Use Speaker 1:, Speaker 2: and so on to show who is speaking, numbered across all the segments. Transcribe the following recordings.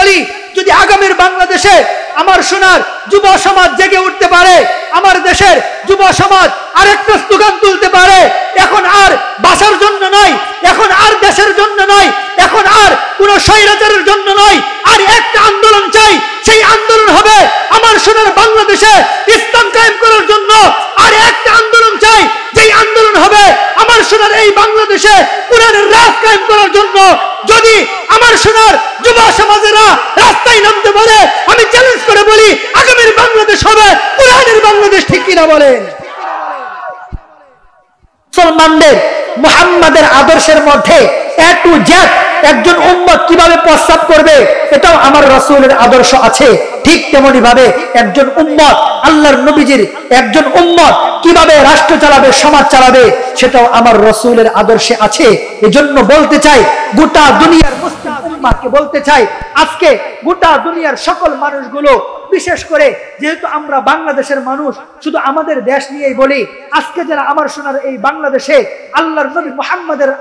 Speaker 1: বলি, যদি আগামীর বাংলাদেশে আমার সোনার যুব সমাজ জেগে উঠতে পারে, আমার দেশের যুব সমাজ আরেকটা স্লোগান তুলতে পারে, এখন আর বাসার জন্য নয়, এখন আর দেশের জন্য নয়, এখন আর কোন স্বৈরাচারের জন্য নয়, আর একটা আন্দোলন চাই, সেই আন্দোলন হবে আমার সোনার বাংলাদেশে ইসলাম কায়েম করার জন্য। আর একটা আন্দোলন চাই, যেই আন্দোলন হবে আমার সোনার এই বাংলাদেশে কোরআনের রাজ কায়েম করার জন্য। যদি আমার সোনার যুব সমাজেরা রাস্তায় নামতে পারে, আমি চ্যালেঞ্জ করে বলি আগামীর বাংলাদেশ হবে কোরআনের বাংলাদেশ। ঠিক কিনা বলেন? মুসলমানদের মুহাম্মাদের আদর্শের মধ্যে এ টু জেড একজন উম্মত কিভাবে প্রস্তাব করবে, এটাও আমার রাসূলের আদর্শ আছে। ঠিক তেমনি ভাবে একজন উম্মত, আল্লাহর নবীজির একজন উম্মত কিভাবে রাষ্ট্র চালাবে, সমাজ চালাবে, সেটাও আমার রাসূলের আদর্শে আছে। এজন্য বলতে চাই, গোটা দুনিয়ার মুসলিম উম্মাহকে বলতে চাই, আজকে গোটা দুনিয়ার সকল মানুষগুলো, বিশেষ করে যেহেতু আমরা বাংলাদেশের মানুষ, শুধু আমাদের দেশ নিয়েই বলি, আজকে যারা আমার সোনার এই বাংলাদেশে আল্লাহর নবী মুহাম্মাদের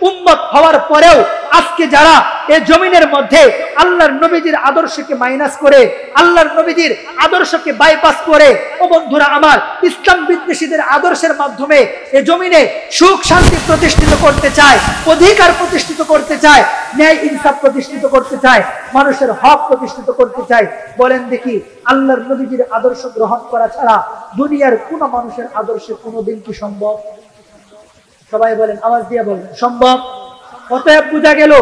Speaker 1: উম্মত হওয়ার পরেও আজকে যারা এই জমিনের মধ্যে আল্লাহর নবীজির আদর্শকে মাইনাস করে, আল্লাহর নবীজির আদর্শকে বাইপাস করে, ও বন্ধুরা আমার, ইসলাম বিদ্বেষীদের আদর্শের মাধ্যমে এই জমিনে সুখ শান্তি প্রতিষ্ঠিত করতে চায়, অধিকার প্রতিষ্ঠিত করতে চায়, ন্যায় ইনসাফ প্রতিষ্ঠিত করতে চায়, মানুষের হক প্রতিষ্ঠিত করতে চায়, বলেন দেখি আল্লাহর নবীজির আদর্শ গ্রহণ করা ছাড়া দুনিয়ার কোন মানুষের আদর্শে কোনোদিন কি সম্ভব? সবাই বলেন, আওয়াজ দিয়ে বলেন, সম্ভব? অতএব বোঝা গেল,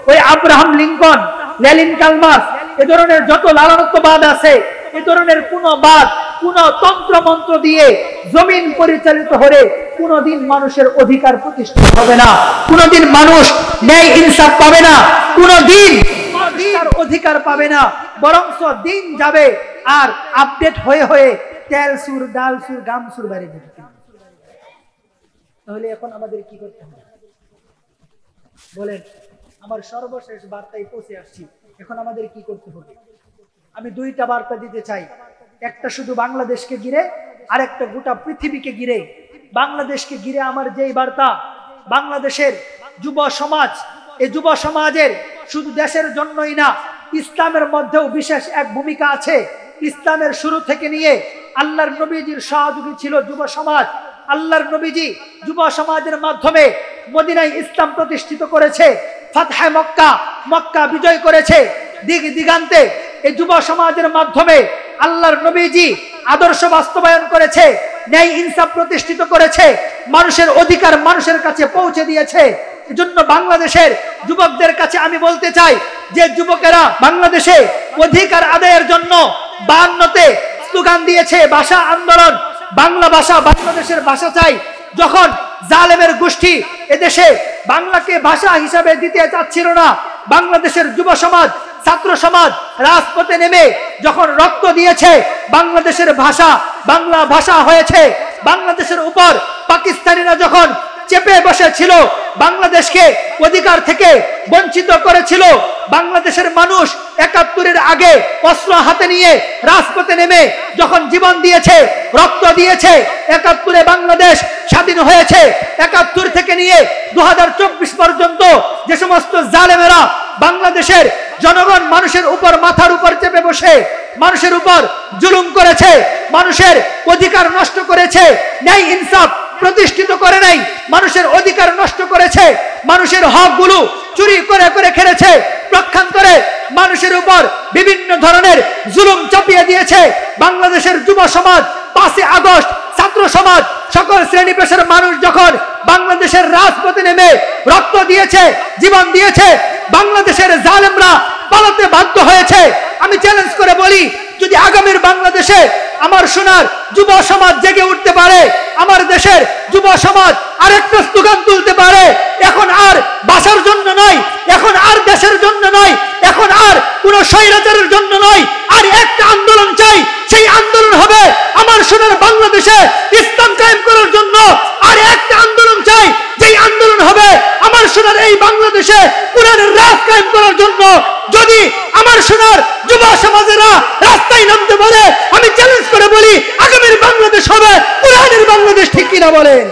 Speaker 1: ওই আব্রাহাম লিঙ্কন, লেনিন, কালমার্ক্স, এ ধরনের যত লালনত্ববাদ আছে, এ ধরনের কোন বাদ, কোন তন্ত্র মন্ত্র দিয়ে জমিন পরিচালিত হলে কোনদিন মানুষের অধিকার প্রতিষ্ঠিত হবে না, কোনদিন মানুষ ন্যায় ইনসাফ পাবে না, কোনদিন তার অধিকার পাবে না। বরঞ্চ দিন যাবে আর আপডেট হয়ে হয়ে তেল সুর, ডাল সুর, গাম সুর বাইরে যাবে। তাহলে এখন আমাদের কি করতে হবে বলেন? আমার সর্বশেষ বার্তায় পৌঁছে আসছি, এখন আমাদের কি করতে হবে? আমি দুইটা বার্তা দিতে চাই, একটা শুধু বাংলাদেশকে ঘিরে, আর একটা গোটা পৃথিবীকে ঘিরে। বাংলাদেশকে ঘিরে আমার যেই বার্তা, বাংলাদেশের যুব সমাজ, এই যুব সমাজের শুধু দেশের জন্যই না, ইসলামের মধ্যেও বিশেষ এক ভূমিকা আছে। ইসলামের শুরু থেকে নিয়ে আল্লাহর নবীজির সহযোগী ছিল যুব সমাজ। আল্লাহর নবীজি যুব সমাজের মাধ্যমে মদিনায় ইসলাম প্রতিষ্ঠিত করেছে, ফাতহে মক্কা, মক্কা বিজয় করেছে, দিক দিগান্তে এই যুব সমাজের মাধ্যমে আল্লাহর নবীজি আদর্শ বাস্তবায়ন করেছে, ন্যায় ইনসাফ প্রতিষ্ঠিত করেছে, মানুষের অধিকার মানুষের কাছে পৌঁছে দিয়েছে। এজন্য বাংলাদেশের যুবকদের কাছে আমি বলতে চাই, যে যুবকেরা বাংলাদেশে অধিকার আদায়ের জন্য 52তে স্লোগান দিয়েছে, ভাষা আন্দোলন, বাংলা ভাষা, বাংলাদেশের ভাষা চাই, যখন জালেমের গোষ্ঠী এদেশে বাংলাকে ভাষা হিসাবে দিতে চাচ্ছিল না, বাংলাদেশের যুব সমাজ, ছাত্র সমাজ রাজপথে নেমে যখন রক্ত দিয়েছে, বাংলাদেশের ভাষা বাংলা ভাষা হয়েছে। বাংলাদেশের উপর পাকিস্তানিরা যখন চেপে বসেছিল, বাংলাদেশকে অধিকার থেকে বঞ্চিত করেছিল, বাংলাদেশের মানুষ ৭১-এর আগে অস্ত্র হাতে নিয়ে রাজপথে নেমে যখন জীবন দিয়েছে, রক্ত দিয়েছে, ৭১-এ বাংলাদেশ স্বাধীন হয়েছে। ৭১ থেকে নিয়ে ২০২৪ পর্যন্ত যে সমস্ত জালেমেরা বাংলাদেশের জনগণ মানুষের উপর, মাথার উপর চেপে বসে মানুষের উপর জুলুম করেছে, মানুষের অধিকার নষ্ট করেছে, ন্যায় ইনসাফ প্রতিষ্ঠিত করে নাই, মানুষের অধিকার নষ্ট করেছে, মানুষের হকগুলো চুরি করে করে খেলেছে, প্রক্ষান্তরে মানুষের উপর বিভিন্ন ধরনের জুলুম চাপিয়ে দিয়েছে। বাংলাদেশের যুব সমাজ 5 আগস্ট, ছাত্র সমাজ, সকল শ্রেণী পেশার মানুষ যখন বাংলাদেশের রাজপথে নেমে রক্ত দিয়েছে, জীবন দিয়েছে, বাংলাদেশের জালেমরা পালাতে বাধ্য হয়েছে। আমি চ্যালেঞ্জ করে বলি, যদি আগামীর বাংলাদেশে আমার সোনার যুব সমাজ জেগে উঠতে পারে, আমার দেশের যুব সমাজ আরেকটা স্লোগান তুলতে পারে, এখন আর বাসার জন্য নয়, এখন আর দেশের জন্য নয়, এখন আর কোন স্বৈরাচারের জন্য নয়, আর একটা আন্দোলন চাই, সেই আন্দোলন হবে আমার সোনার বাংলাদেশে ইসলাম কায়েম করার জন্য। আর একটা আন্দোলন চাই, যেই আন্দোলন হবে আমার সোনার এই বাংলাদেশে কোরআনের রাজ কায়েম করার জন্য। যদি আমার সোনার যুব সমাজেরা রাস্তায় নামতে পারে, আমি চ্যালেঞ্জ করে বলি আগামীর বাংলাদেশ হবে কোরআনের বাংলাদেশ। ঠিক কিনা বলেন?